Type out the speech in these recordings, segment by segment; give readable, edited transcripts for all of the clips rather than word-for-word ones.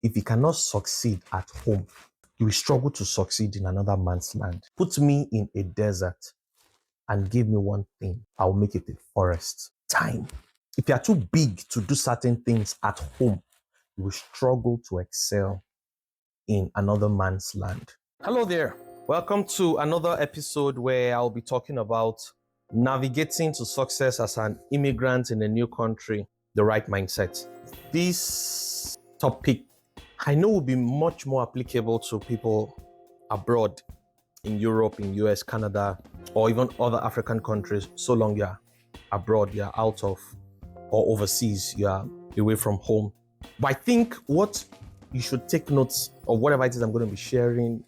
If you cannot succeed at home, you will struggle to succeed in another man's land. Put me in a desert and give me one thing, I'll make it a forest. Time. If you are too big to do certain things at home, you will struggle to excel in another man's land. Hello there. Welcome to another episode where I'll be talking about navigating to success as an immigrant in a new country, the right mindset. This topic, I know, will be much more applicable to people abroad in Europe, in US, Canada, or even other African countries, so long you're abroad, you're out of, or overseas, you're away from home. But I think what you should take notes of whatever it is I'm going to be sharing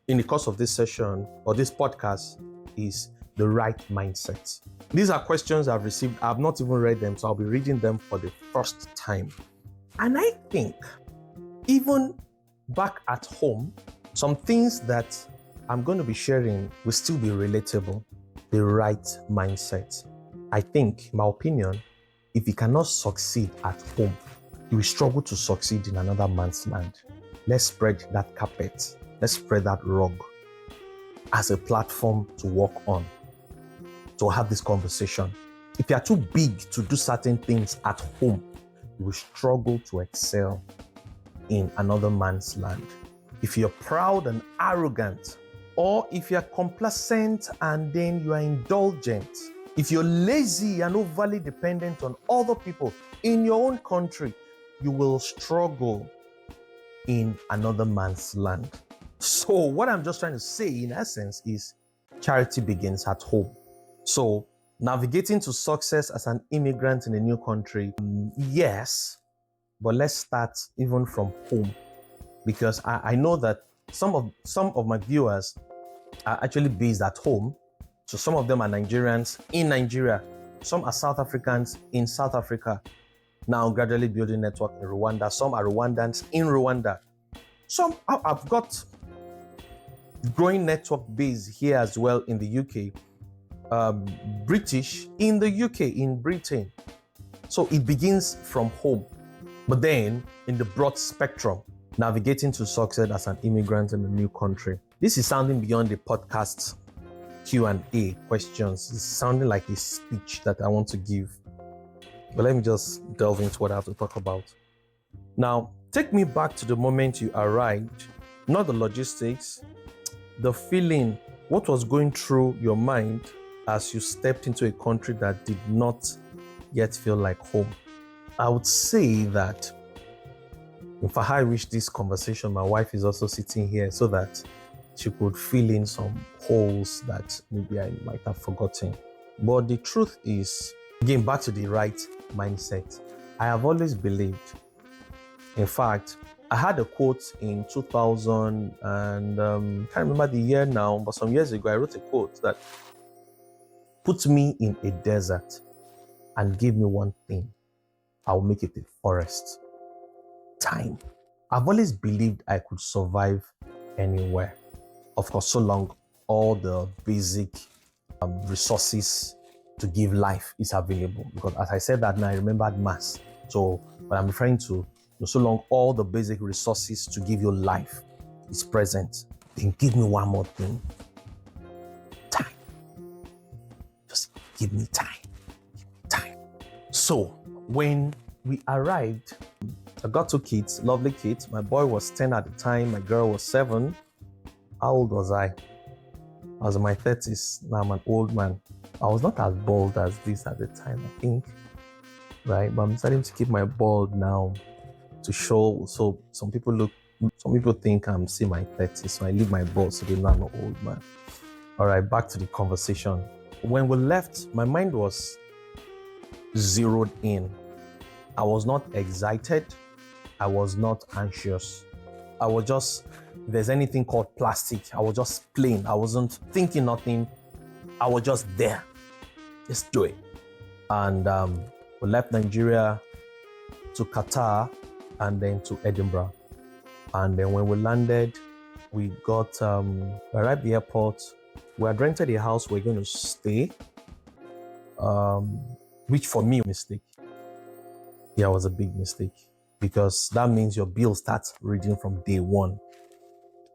in the course of this session or this podcast is the right mindset. These are questions I've received. I've not even read them, so I'll be reading them for the first time. And I think even back at home, some things that I'm going to be sharing will still be relatable. The right mindset. I think, in my opinion, if you cannot succeed at home, you will struggle to succeed in another man's land. Let's spread that carpet. Let's spread that rug as a platform to work on, to have this conversation. If you are too big to do certain things at home, you will struggle to excel in another man's land. If you're proud and arrogant, or if you're complacent and then you are indulgent, if you're lazy and overly dependent on other people in your own country, you will struggle in another man's land. So what I'm just trying to say in essence is charity begins at home. So navigating to success as an immigrant in a new country, yes, but let's start even from home, because I know that some of my viewers are actually based at home. So some of them are Nigerians in Nigeria, some are South Africans in South Africa, now gradually building network in Rwanda, some are Rwandans in Rwanda. Some I've got growing network base here as well in the UK, British in the UK, in Britain. So it begins from home. But then in the broad spectrum, navigating to success as an immigrant in a new country. This is sounding beyond the podcast Q&A questions. It's sounding like a speech that I want to give. But let me just delve into what I have to talk about. Now, take me back to the moment you arrived, not the logistics, the feeling, what was going through your mind as you stepped into a country that did not yet feel like home. I would say that, in fact, I wish this conversation, my wife is also sitting here so that she could fill in some holes that maybe I might have forgotten. But the truth is, again, back to the right mindset. I have always believed, in fact, I had a quote in 2000 and can't remember the year now, but some years ago I wrote a quote that, put me in a desert and give me one thing, I'll make it a forest. Time. I've always believed I could survive anywhere. Of course, so long all the basic resources to give life is available. Because as I said that now, I remembered mass. So what I'm referring to, so long all the basic resources to give you life is present, then give me one more thing. Time. Just give me time. Time. So when we arrived, I got two kids, lovely kids. My boy was 10 at the time, my girl was 7. How old was I? I was in my 30s, now I'm an old man. I was not as bald as this at the time, I think, right? But I'm starting to keep my bald now to show, so some people think I'm still my 30s, so I leave my bald so they know I'm an old man. All right, back to the conversation. When we left, my mind was zeroed in. I was not excited. I was not anxious. I was just, if there's anything called plastic, I was just plain. I wasn't thinking nothing. I was just there. Let's do it. And we left Nigeria to Qatar and then to Edinburgh. And then when we landed, we arrived at the airport. We had rented a house we're going to stay, which for me was a mistake. Yeah, it was a big mistake. because that means your bill starts reading from day one.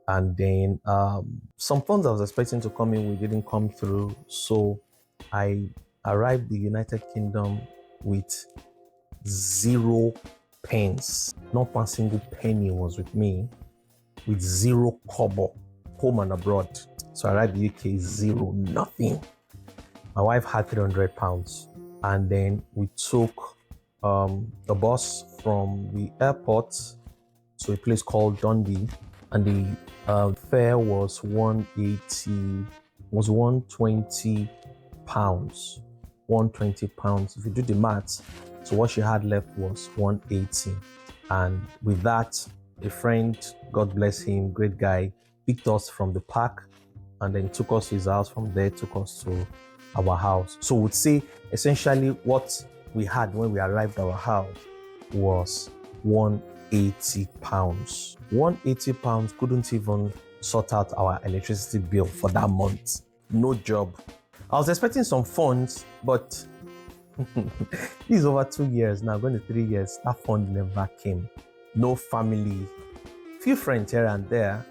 And then some funds I was expecting to come in, we didn't come through. So I arrived the United Kingdom with 0 pence. Not one single penny was with me, with 0 kobo, home and abroad. So I arrived the UK, 0, nothing. My wife had £300. And then we took a bus from the airport to a place called Dundee, and the fare was 120 pounds. 120 pounds. If you do the maths, so what she had left was 180. And with that, a friend, God bless him, great guy, picked us from the park and then took us to his house. From there, took us to our house. So we'd say essentially what we had when we arrived at our house was 180 pounds. 180 pounds couldn't even sort out our electricity bill for that month. No job. I was expecting some funds, but this is over 2 years now, going to 3 years. That fund never came. No family, few friends here and there,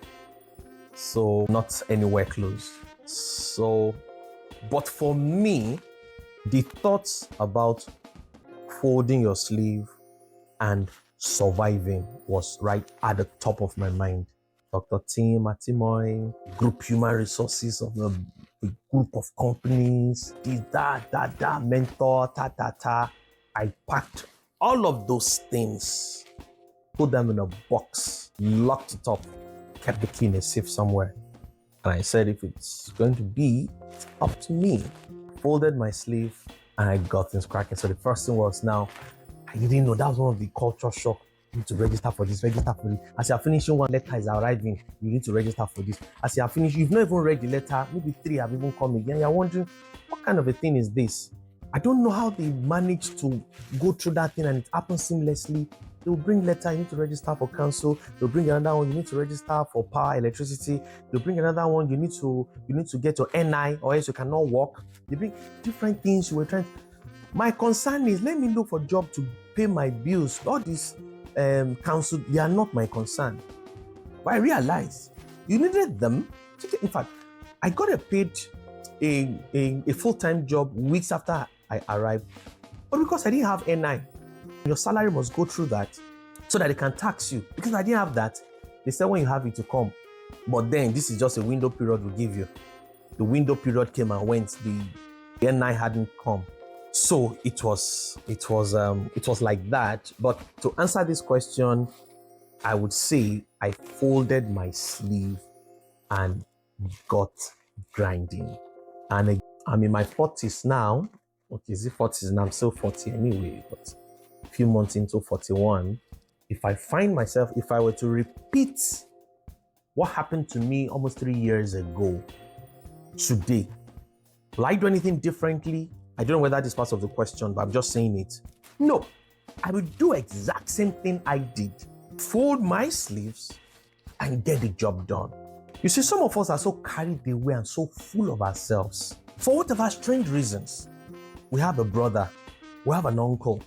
so not anywhere close. So, but for me, the thoughts about folding your sleeve and surviving was right at the top of my mind. Dr. Tim Atimoe, group human resources of a group of companies, that, mentor, I packed all of those things, put them in a box, locked it up, kept the key in a safe somewhere. And I said, if it's going to be, it's up to me. Folded my sleeve and I got things cracking. So the first thing was, now, I didn't know, that was one of the culture shock. You need to register for this, register for this. As you're finishing, one letter is arriving, you need to register for this. As you're finished, you've not even read the letter, maybe 3 have even come again. You're wondering, what kind of a thing is this? I don't know how they managed to go through that thing and it happens seamlessly. They'll bring letter, you need to register for council. They'll bring another one, you need to register for power, electricity. They'll bring another one, you need to get your NI or else you cannot work. They bring different things you were trying to. My concern is, let me look for a job to pay my bills. All these council, they are not my concern. But I realized you needed them. In fact, I got paid a full-time job weeks after I arrived. But because I didn't have NI, your salary must go through that so that they can tax you. Because I didn't have that, they said when you have it to come. But then this is just a window period we'll give you. The window period came and went. The NI hadn't come. So it was like that. But to answer this question, I would say I folded my sleeve and got grinding. And I'm in my 40s now. Okay, is it 40s now? I'm still 40 anyway, but a few months into 41. If I find myself, if I were to repeat what happened to me almost 3 years ago, today, will I do anything differently? I don't know whether this is part of the question, but I'm just saying it. No, I would do exact same thing I did. Fold my sleeves and get the job done. You see, some of us are so carried away and so full of ourselves. For whatever strange reasons, we have a brother, we have an uncle,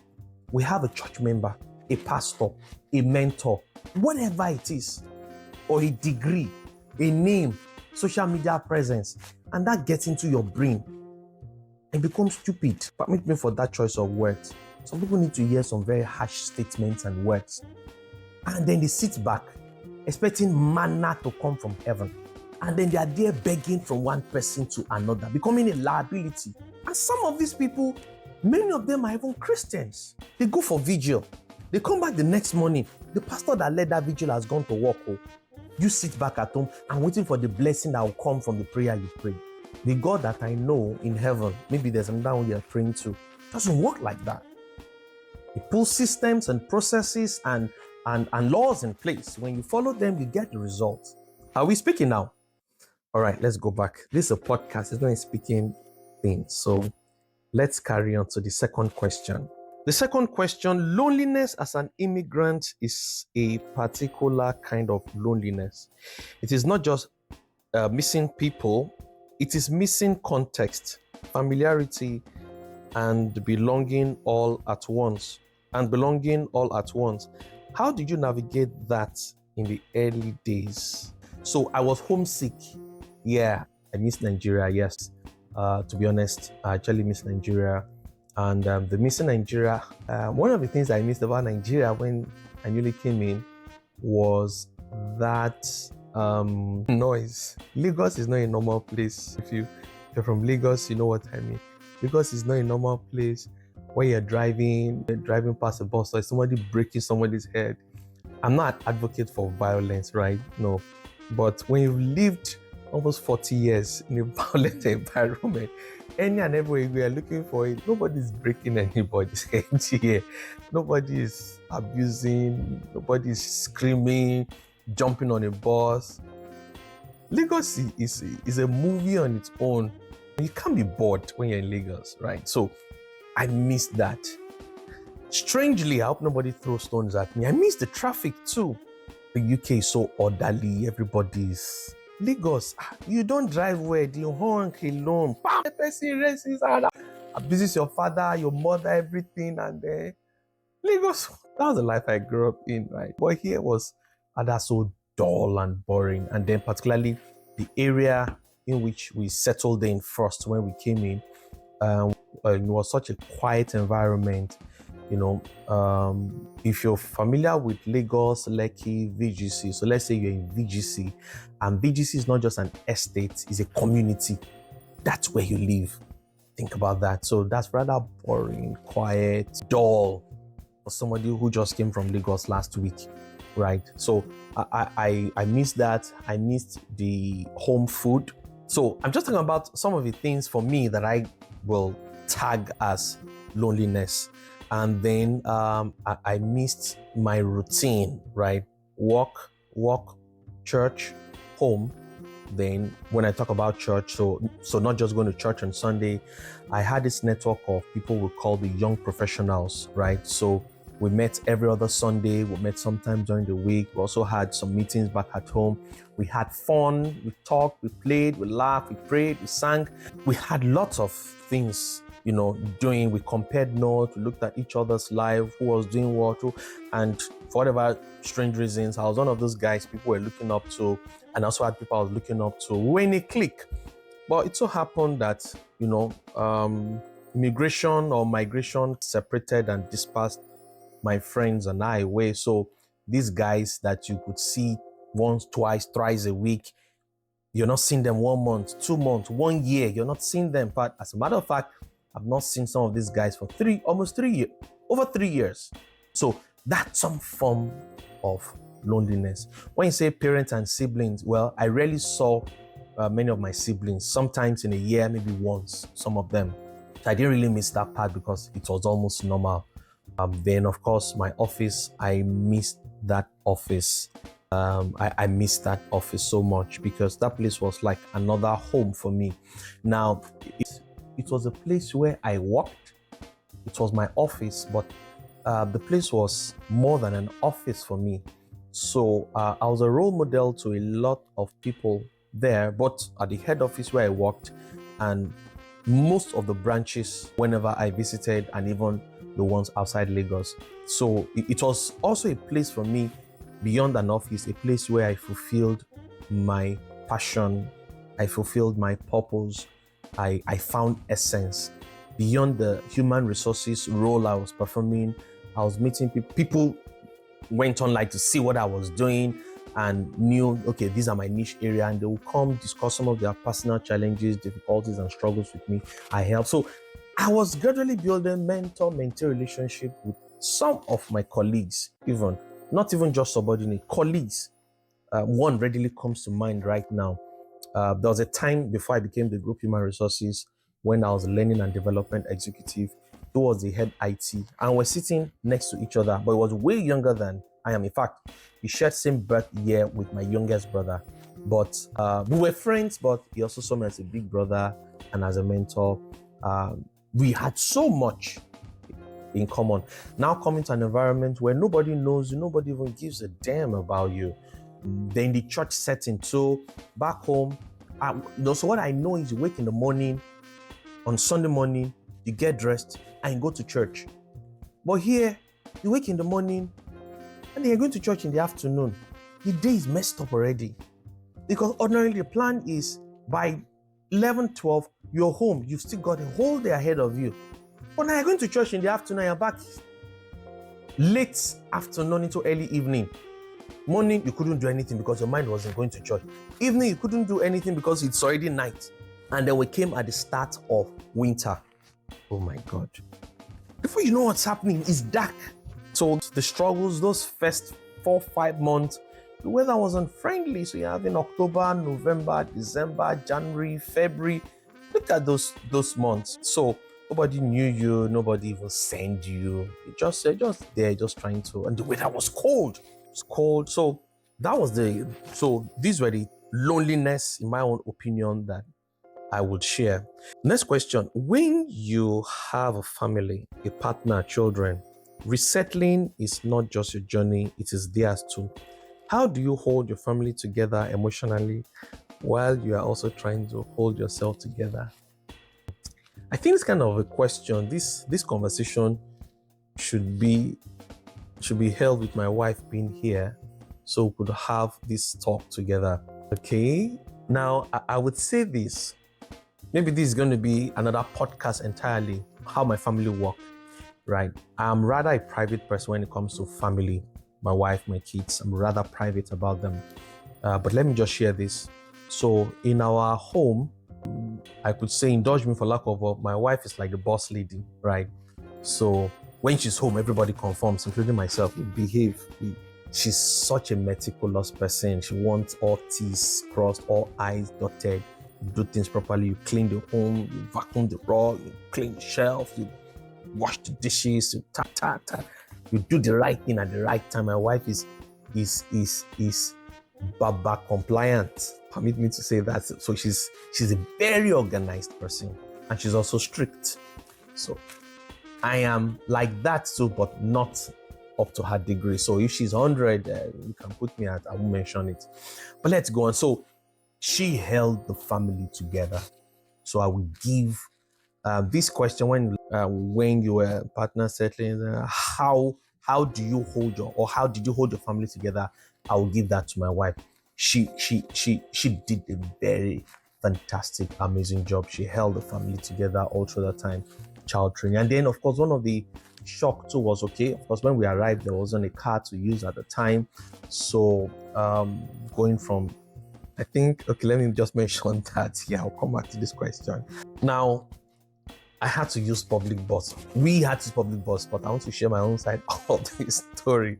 we have a church member, a pastor, a mentor, whatever it is, or a degree, a name, social media presence, and that gets into your brain and becomes stupid. Permit me for that choice of words. Some people need to hear some very harsh statements and words, and then they sit back expecting manna to come from heaven, and then they are there begging from one person to another, becoming a liability. And some of these people, many of them are even Christians. They go for vigil, they come back the next morning, the pastor that led that vigil has gone to work. You sit back at home and waiting for the blessing that will come from the prayer you prayed. The God that I know in heaven, maybe there's another one you're praying to, doesn't work like that. He pulls systems and processes and laws in place. When you follow them, you get the results. Are we speaking now? All right, let's go back. This is a podcast. It's not a speaking thing. So let's carry on to the second question. The second question, loneliness as an immigrant is a particular kind of loneliness. It is not just missing people. It is missing context, familiarity, and belonging all at once. How did you navigate that in the early days? So I was homesick. Yeah, I miss Nigeria. Yes, to be honest, I actually miss Nigeria. And the missing Nigeria, one of the things I missed about Nigeria when I newly came in was that noise. Lagos is not a normal place. If you're from Lagos, you know what I mean. Lagos is not a normal place where you're driving past a bus or somebody breaking somebody's head. I'm not an advocate for violence, right? No. But when you've lived almost 40 years in a violent environment, any and everywhere we are looking for it, nobody's breaking anybody's head here. Nobody is abusing, nobody is screaming, jumping on a bus. Lagos is a movie on its own. You can't be bored when you're in Lagos, right? So I miss that. Strangely, I hope nobody throws stones at me. I miss the traffic too. The UK is so orderly, everybody's. Lagos, you don't drive where the honk alone. The person races and abuses your father, your mother, everything, and Lagos, that was the life I grew up in, right? But here was that's so dull and boring. And then particularly the area in which we settled in first when we came in, it was such a quiet environment. You know, if you're familiar with Lagos, Lekki, VGC, so let's say you're in VGC, and VGC is not just an estate, it's a community. That's where you live. Think about that. So that's rather boring, quiet, dull for somebody who just came from Lagos last week, right? So I missed that. I missed the home food. So I'm just talking about some of the things for me that I will tag as loneliness. And then I missed my routine, right? Work, church, home. Then when I talk about church, so not just going to church on Sunday, I had this network of people we call the young professionals, right? So we met every other Sunday. We met sometimes during the week. We also had some meetings back at home. We had fun. We talked, we played, we laughed, we prayed, we sang. We had lots of things, you know, doing. We compared notes, we looked at each other's life, who was doing what, and for whatever strange reasons, I was one of those guys people were looking up to, and also had people I was looking up to. We were in a clique. But it so happened that, you know, immigration or migration separated and dispersed my friends and I away. So these guys that you could see once, twice, thrice a week, you're not seeing them 1 month, 2 months, 1 year, you're not seeing them. But as a matter of fact, I've not seen some of these guys for almost 3 years, over 3 years. So that's some form of loneliness. When you say parents and siblings, well, I rarely saw many of my siblings, sometimes in a year, maybe once, some of them. So I didn't really miss that part because it was almost normal. Then, of course, my office, I missed that office. I missed that office so much because that place was like another home for me. Now, it was a place where I worked. It was my office, but the place was more than an office for me. So I was a role model to a lot of people there, but at the head office where I worked and most of the branches whenever I visited, and even the ones outside Lagos. So it was also a place for me beyond an office, a place where I fulfilled my passion, I fulfilled my purpose, I found essence. Beyond the human resources role I was performing, I was meeting people. People went online to see what I was doing and knew, okay, these are my niche area, and they will come discuss some of their personal challenges, difficulties, and struggles with me. I helped. So I was gradually building mentor-mentee relationship with some of my colleagues, even not even just subordinate colleagues. One readily comes to mind right now. There was a time before I became the group human resources when I was learning and development executive. He was the head IT, and we're sitting next to each other, but he was way younger than I am. In fact, he shared same birth year with my youngest brother. But we were friends, but he also saw me as a big brother and as a mentor. We had so much in common. Now coming to an environment where nobody knows you, nobody even gives a damn about you. Then the church setting. So back home, so what I know is you wake in the morning, on Sunday morning, you get dressed and you go to church. But here, you wake in the morning, and then you're going to church in the afternoon. The day is messed up already. Because ordinarily the plan is by 11, 12, you're home. You've still got a whole day ahead of you. But now you're going to church in the afternoon, you're back late afternoon into early evening. Morning, you couldn't do anything because your mind wasn't going to church. Evening, you couldn't do anything because it's already night. And then we came at the start of winter. Oh my God. Before you know what's happening, it's dark. So the struggles, those first 4-5 months, the weather was unfriendly. So you're having October, November, December, January, February. Look at those months. So nobody knew you, nobody even sent you. You're just there, just trying to, and the weather was cold. It's cold. So these were the loneliness, in my own opinion, that I would share. Next question. When you have a family, a partner, children, resettling is not just your journey, it is theirs too. How do you hold your family together emotionally while you are also trying to hold yourself together? I think it's kind of a question. This conversation should be held with my wife being here, so we could have this talk together. Okay. Now, I would say this. Maybe this is going to be another podcast entirely, how my family work, right? I'm rather a private person when it comes to family, my wife, my kids. I'm rather private about them. But let me just share this. So in our home, I could say, indulge me for lack of a, my wife is like the boss lady, right? So when she's home, everybody conforms, including myself. We behave. She's such a meticulous person. She wants all T's crossed, all I's dotted. You do things properly. You clean the home, you vacuum the rug, you clean the shelf, you wash the dishes, you you do the right thing at the right time. My wife is Baba compliant. Permit me to say that. So she's a very organized person, and she's also strict. So I am like that too, but not up to her degree. So if she's 100, you can put me at, I won't mention it. But let's go on. So she held the family together. So I will give this question when you were partner settling, how do you hold how did you hold your family together? I will give that to my wife. She did a very fantastic, amazing job. She held the family together all through that time, child training. And then, of course, one of the shock too was, okay, of course, when we arrived, there wasn't a car to use at the time. So going from, I think, okay, let me just mention that. Yeah, I'll come back to this question. Now, I had to use public bus. We had to use public bus, but I want to share my own side of this story.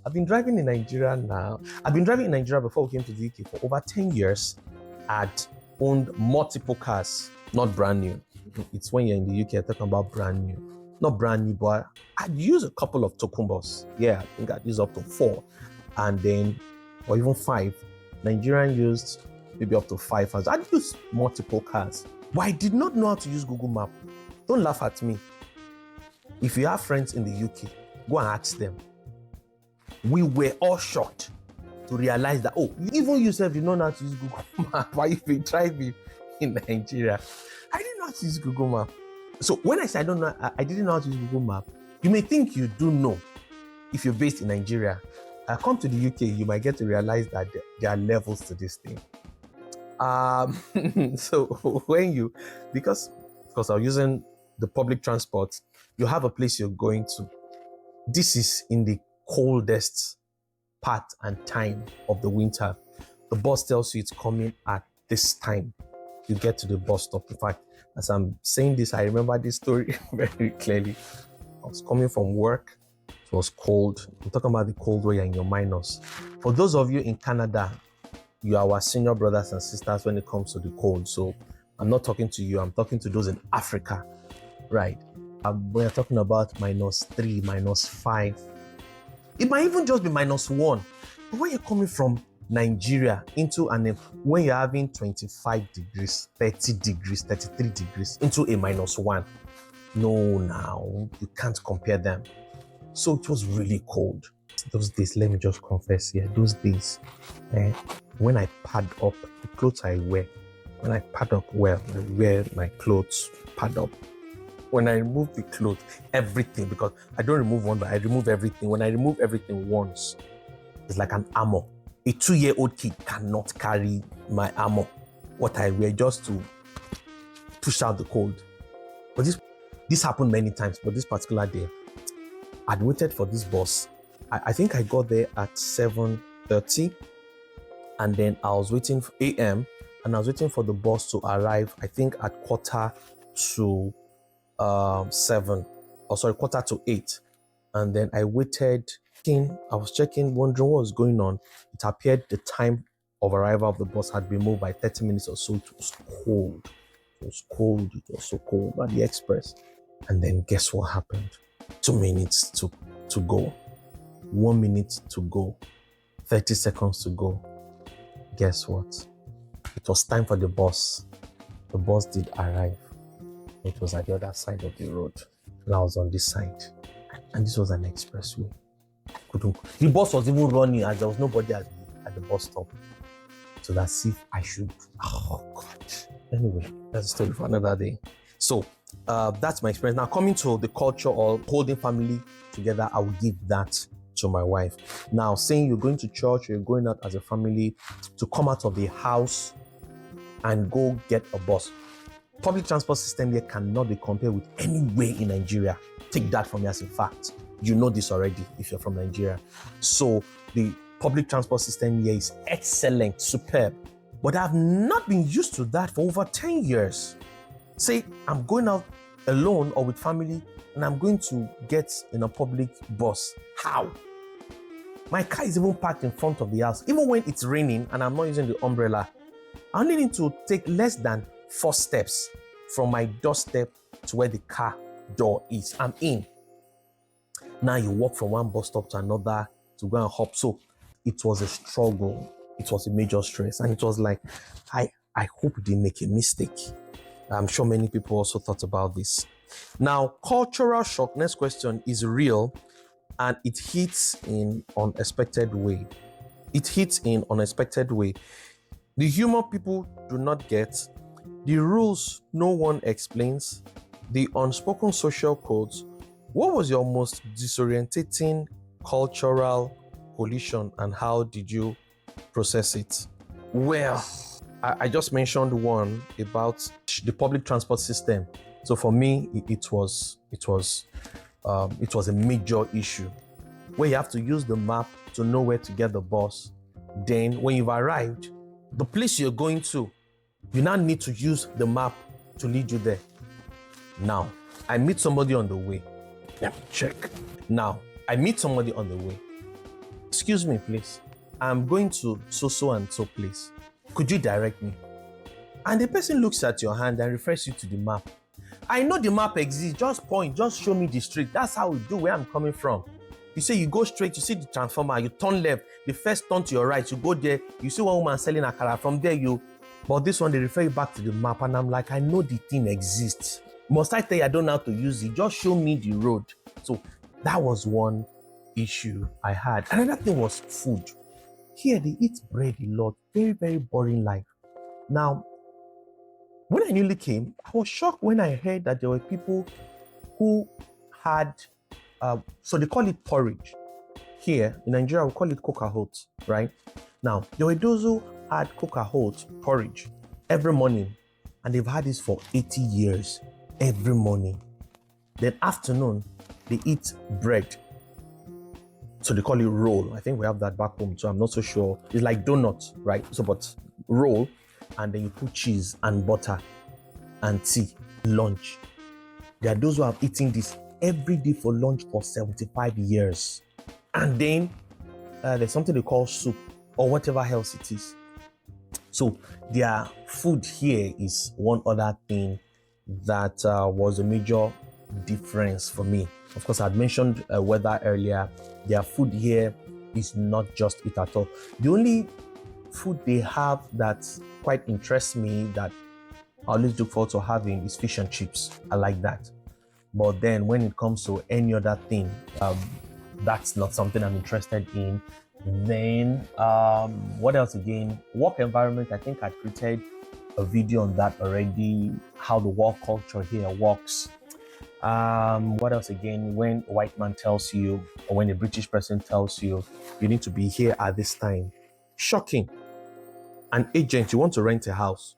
I've been driving in Nigeria now. I've been driving in Nigeria before we came to the UK for over 10 years. I'd owned multiple cars, not brand new. It's when you're in the UK, I'm talking about brand new. Not brand new, but I'd use a couple of tokumbos. Yeah, I think I'd use up to 4. And then, or even 5. Nigerian used maybe up to 5 cars. I'd use multiple cars. But I did not know how to use Google Maps. Don't laugh at me. If you have friends in the UK, go and ask them. We were all shocked to realize that, oh, even yourself did not know how to use Google Maps while you've been driving in Nigeria. I didn't know how to use Google Maps. So when I say I didn't know how to use Google Maps, you may think you do know if you're based in Nigeria. Come to the UK, you might get to realize that there are levels to this thing. So when because I'm using the public transport, you have a place you're going to. This is in the coldest part and time of the winter. The bus tells you it's coming at this time. You get to the bus stop. In fact, as I'm saying this, I remember this story very clearly. I was coming from work. It was cold. I'm talking about the cold where you're in your minus. For those of you in Canada, you are our senior brothers and sisters when it comes to the cold. So I'm not talking to you. I'm talking to those in Africa, right? We're talking about -3, -5. It might even just be -1. But when you're coming from Nigeria into when you're having 25 degrees, 30 degrees, 33 degrees into a -1, no, now you can't compare them. So it was really cold. Those days, let me just confess here, those days, when I pad up the clothes I wear, when I pad up well, I wear my clothes pad up. When I remove the clothes, everything, because I don't remove one, but I remove everything. When I remove everything once, it's like an armor. A 2-year-old kid cannot carry my armor, what I wear, just to push out the cold. But this happened many times, but this particular day, I'd waited for this bus. I think I got there at 7:30, and then I was waiting for a.m. and I was waiting for the bus to arrive, I think at 7:45, and then I waited. I was checking, wondering what was going on. It appeared the time of arrival of the bus had been moved by 30 minutes or so. It was cold. It was so cold at the express. And then guess what happened? 2 minutes to go. 1 minute to go. 30 seconds to go. Guess what? It was time for the bus. The bus did arrive. It was at the other side of the road. And I was on this side. And this was an expressway. The bus was even running as there was nobody at the bus stop. So that's if I should. Oh God. Anyway, that's a story for another day. So that's my experience. Now, coming to the culture or holding family together, I will give that to my wife. Now, saying you're going to church, you're going out as a family, to come out of the house and go get a bus. Public transport system here cannot be compared with anywhere in Nigeria. Take that from me as a fact. You know this already if you're from Nigeria. So the public transport system here is excellent, superb. But I've not been used to that for over 10 years. Say I'm going out alone or with family and I'm going to get in a public bus. How? My car is even parked in front of the house. Even when it's raining and I'm not using the umbrella, I only need to take less than 4 steps from my doorstep to where the car door is. I'm in. Now you walk from one bus stop to another to go and hop. So it was a struggle. It was a major stress. And it was like, I hope we didn't make a mistake. I'm sure many people also thought about this. Now, cultural shock, next question, is real and it hits in unexpected way. The humor people do not get, the rules no one explains, the unspoken social codes. What was your most disorientating cultural collision and how did you process it? Well, I just mentioned one about the public transport system. So for me, it was a major issue where you have to use the map to know where to get the bus. Then when you've arrived, the place you're going to, you now need to use the map to lead you there. Now, I meet somebody on the way. Let me check. Now, I meet somebody on the way. Excuse me, please. I'm going to so and so place. Could you direct me? And the person looks at your hand and refers you to the map. I know the map exists. Just point, just show me the street. That's how we do where I'm coming from. You say you go straight, you see the transformer, you turn left, the first turn to your right, you go there, you see one woman selling akara. From there, but this one, they refer you back to the map. And I'm like, I know the thing exists. Must I tell you I don't know how to use it? Just show me the road. So that was one issue I had. Another thing was food. Here they eat bread a lot. Very, very boring life. Now, when I newly came, I was shocked when I heard that there were people who had, so they call it porridge. Here in Nigeria, we call it coca-hot, right? Now, there were those who had coca-hot porridge every morning, and they've had this for 80 years. Every morning. Then afternoon, they eat bread. So they call it roll. I think we have that back home, so I'm not so sure. It's like donuts, right? So, but roll, and then you put cheese and butter and tea. Lunch. There are those who have eaten this every day for lunch for 75 years. And then there's something they call soup or whatever else it is. So their food here is one other thing that was a major difference for me. Of course, I'd mentioned weather earlier. Their food here is not just it at all. The only food they have that quite interests me, that I always look forward to having, is fish and chips. I like that. But then when it comes to any other thing, that's not something I'm interested in. Then what else again? Work environment. I think I created a video on that already, how the work culture here works. What else again? When a white man tells you, or when a British person tells you, you need to be here at this time. Shocking. An agent, you want to rent a house,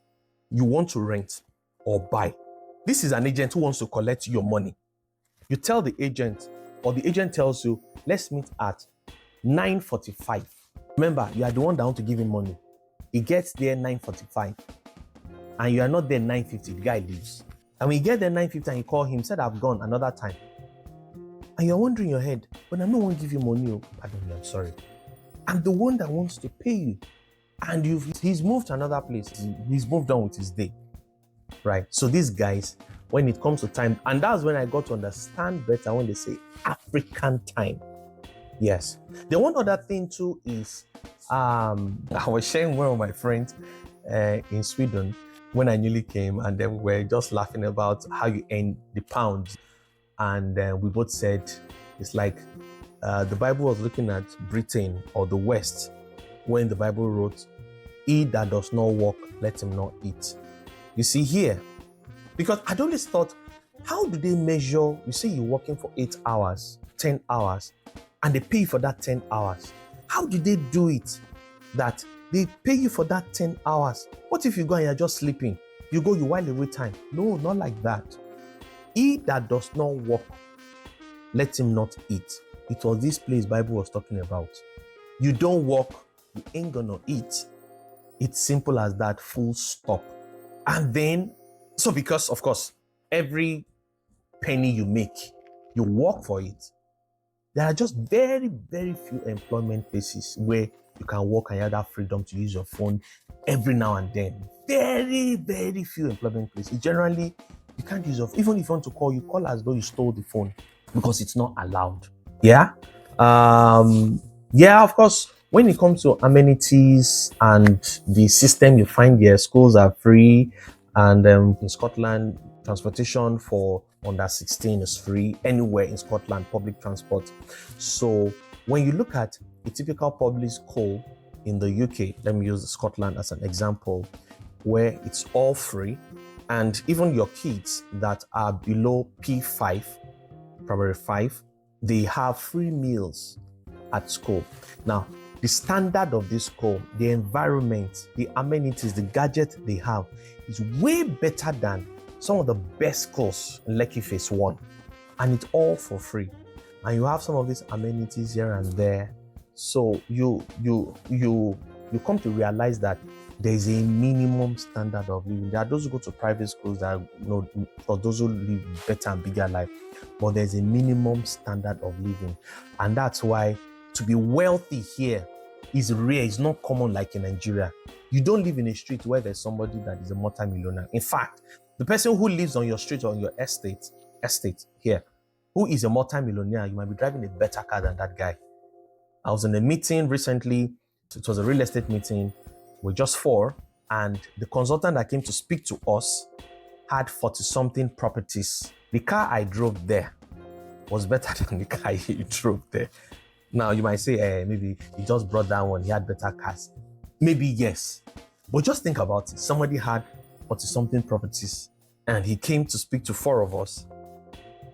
you want to rent or buy. This is an agent who wants to collect your money. You tell the agent, or the agent tells you, let's meet at 9:45. Remember, you are the one that want to give him money. He gets there 9:45, and you are not there 9:50. The guy leaves. And when you get there 9:50 and you call him, said I've gone another time. And you're wondering in your head, but I'm not going to give you money. Pardon me, I'm sorry. I'm the one that wants to pay you. And he's moved to another place. He's moved on with his day. Right? So these guys, when it comes to time, and that's when I got to understand better when they say African time. Yes. The one other thing too is, I was sharing one of my friends in Sweden when I newly came, and then we were just laughing about how you earn the pounds. And we both said, it's like the Bible was looking at Britain or the West when the Bible wrote, he that does not work, let him not eat. You see here, because I'd always thought, how do they measure? You say you're working for 8 hours, 10 hours, and they pay you for that 10 hours. How do they do it that they pay you for that 10 hours? What if you go and you're just sleeping? You go, you while away time. No, not like that. He that does not work, let him not eat. It was this place Bible was talking about. You don't work, you ain't gonna eat. It's simple as that, full stop. And then, so because of course, every penny you make, you work for it. There are just very, very few employment places where you can work and you have that freedom to use your phone every now and then. Very, very few employment places. Generally, you can't use your phone. Even if you want to call, you call as though you stole the phone because it's not allowed. Yeah. Yeah, of course, when it comes to amenities and the system you find here, schools are free, and in Scotland, transportation for under 16 is free anywhere in Scotland, public transport. So when you look at a typical public school in the UK, let me use Scotland as an example, where it's all free, and even your kids that are below P5, primary 5, they have free meals at school. Now, the standard of this school, the environment, the amenities, the gadgets they have is way better than some of the best schools in Lekki Phase 1. And it's all for free. And you have some of these amenities here and there. So you come to realize that there is a minimum standard of living. There are those who go to private schools that for those who live better and bigger life, but there's a minimum standard of living. And that's why to be wealthy here is rare. It's not common like in Nigeria. You don't live in a street where there's somebody that is a multi-millionaire. In fact, the person who lives on your street or on your estate here, who is a multi-millionaire, you might be driving a better car than that guy. I was in a meeting recently. It was a real estate meeting. We're just 4, and the consultant that came to speak to us had 40-something properties. The car I drove there was better than the car he drove there. Now, you might say, maybe he just brought that one, he had better cars. Maybe yes. But just think about it. Somebody had 40-something properties, and he came to speak to 4 of us,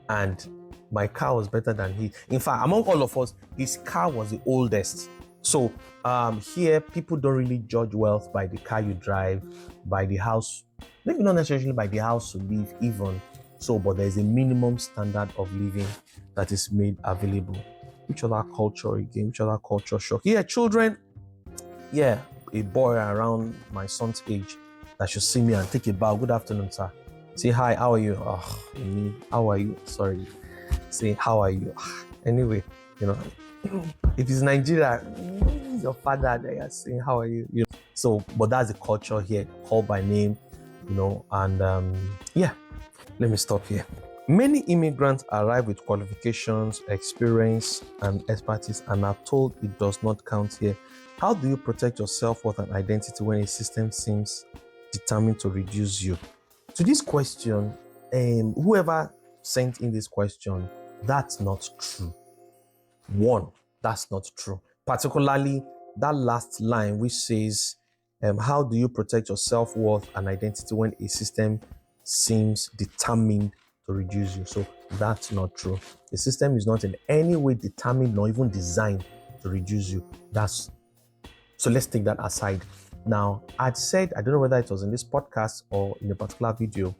and my car was better than he. In fact, among all of us, his car was the oldest. So here, people don't really judge wealth by the car you drive, by the house, maybe not necessarily by the house you live even. So, but there's a minimum standard of living that is made available. Which other culture again? Which other culture shock? Yeah, children. Yeah, a boy around my son's age that should see me and take a bow. Good afternoon, sir. Say hi, how are you? Oh, me, how are you? Sorry. Say, how are you? Anyway, if it's Nigeria, your father, they are saying, how are you? So, but that's the culture here, call by name, and yeah, let me stop here. Many immigrants arrive with qualifications, experience, and expertise and are told it does not count here. How do you protect your self-worth and identity when a system seems determined to reduce you? To this question, whoever sent in this question, that's not true. One, that's not true. Particularly that last line which says, how do you protect your self-worth and identity when a system seems determined to reduce you? So That's not true. The system is not in any way determined nor even designed to reduce you. So let's take that aside. Now, I'd said, I don't know whether it was in this podcast or in a particular video,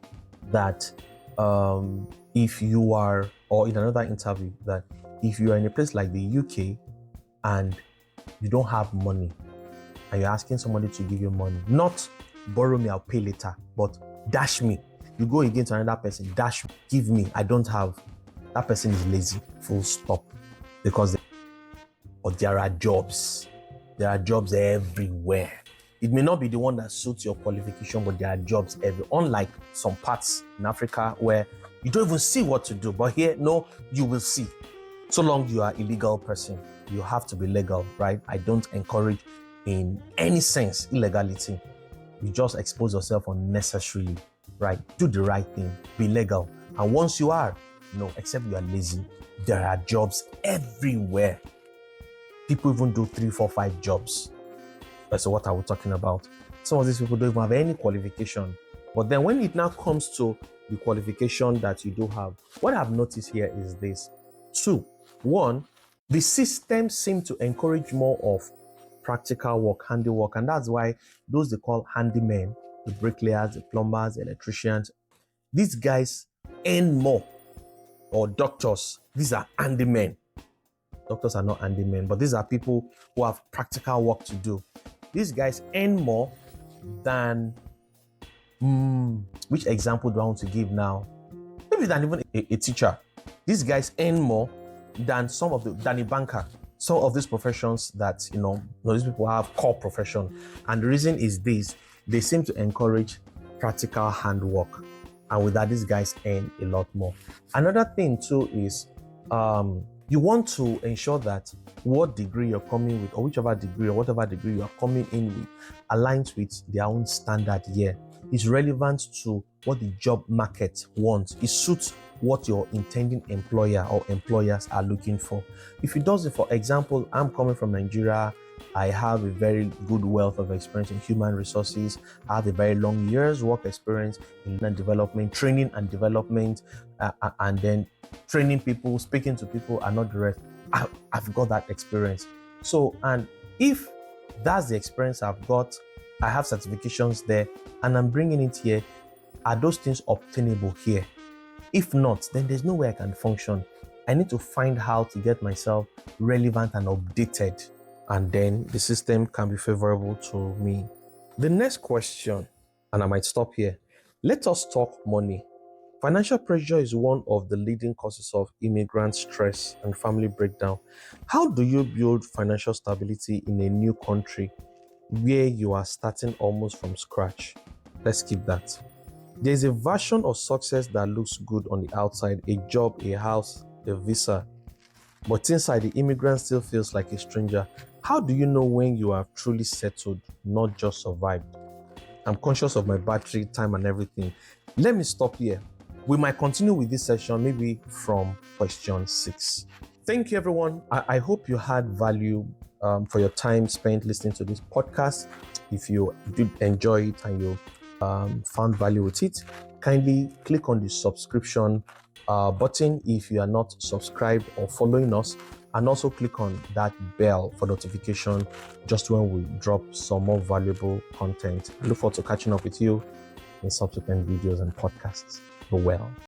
that if you are, or in another interview, that if you are in a place like the UK and you don't have money and you're asking somebody to give you money, not borrow me, I'll pay later, but dash me. You go again to another person, dash me, give me, I don't have. That person is lazy, full stop. Because there are jobs. There are jobs everywhere. It may not be the one that suits your qualification, but there are jobs everywhere. Unlike some parts in Africa where you don't even see what to do. But here, no, you will see. So long you are an illegal person, you have to be legal, right? I don't encourage in any sense illegality. You just expose yourself unnecessarily, right? Do the right thing, be legal. And once you are, except you are lazy, there are jobs everywhere. People even do 3, 4, 5 jobs. So what are we talking about? Some of these people don't even have any qualification. But then when it now comes to the qualification that you do have, what I've noticed here is this. 2, 1, the system seems to encourage more of practical work, handiwork, and that's why those they call handymen, the bricklayers, the plumbers, the electricians, these guys earn more. Or doctors, these are handymen. Doctors are not handymen, but these are people who have practical work to do. These guys earn more than, which example do I want to give now? Maybe than even a teacher. These guys earn more than than a banker. Some of these professions that, these people have core profession. And the reason is this, they seem to encourage practical handwork. And with that, these guys earn a lot more. Another thing too is, you want to ensure that what degree you're coming with, or whichever degree or whatever degree you are coming in with, aligns with their own standard here. It's relevant to what the job market wants. It suits what your intending employer or employers are looking for. If it doesn't, for example, I'm coming from Nigeria, I have a very good wealth of experience in human resources. I have a very long years work experience in development, training and development, and then training people, speaking to people, and not the rest. I've got that experience. So, and if that's the experience I've got, I have certifications there, and I'm bringing it here, are those things obtainable here? If not, then there's no way I can function. I need to find how to get myself relevant and updated, and then the system can be favorable to me. The next question, and I might stop here. Let us talk money. Financial pressure is one of the leading causes of immigrant stress and family breakdown. How do you build financial stability in a new country where you are starting almost from scratch? Let's keep that. There's a version of success that looks good on the outside, a job, a house, a visa. But inside, the immigrant still feels like a stranger. How do you know when you have truly settled, not just survived? I'm conscious of my battery, time, and everything. Let me stop here. We might continue with this session, maybe from question 6. Thank you, everyone. I hope you had value for your time spent listening to this podcast. If you did enjoy it and you found value with it, kindly click on the subscription button if you are not subscribed or following us, and also click on that bell for notification just when we drop some more valuable content. I look forward to catching up with you in subsequent videos and podcasts. Be well.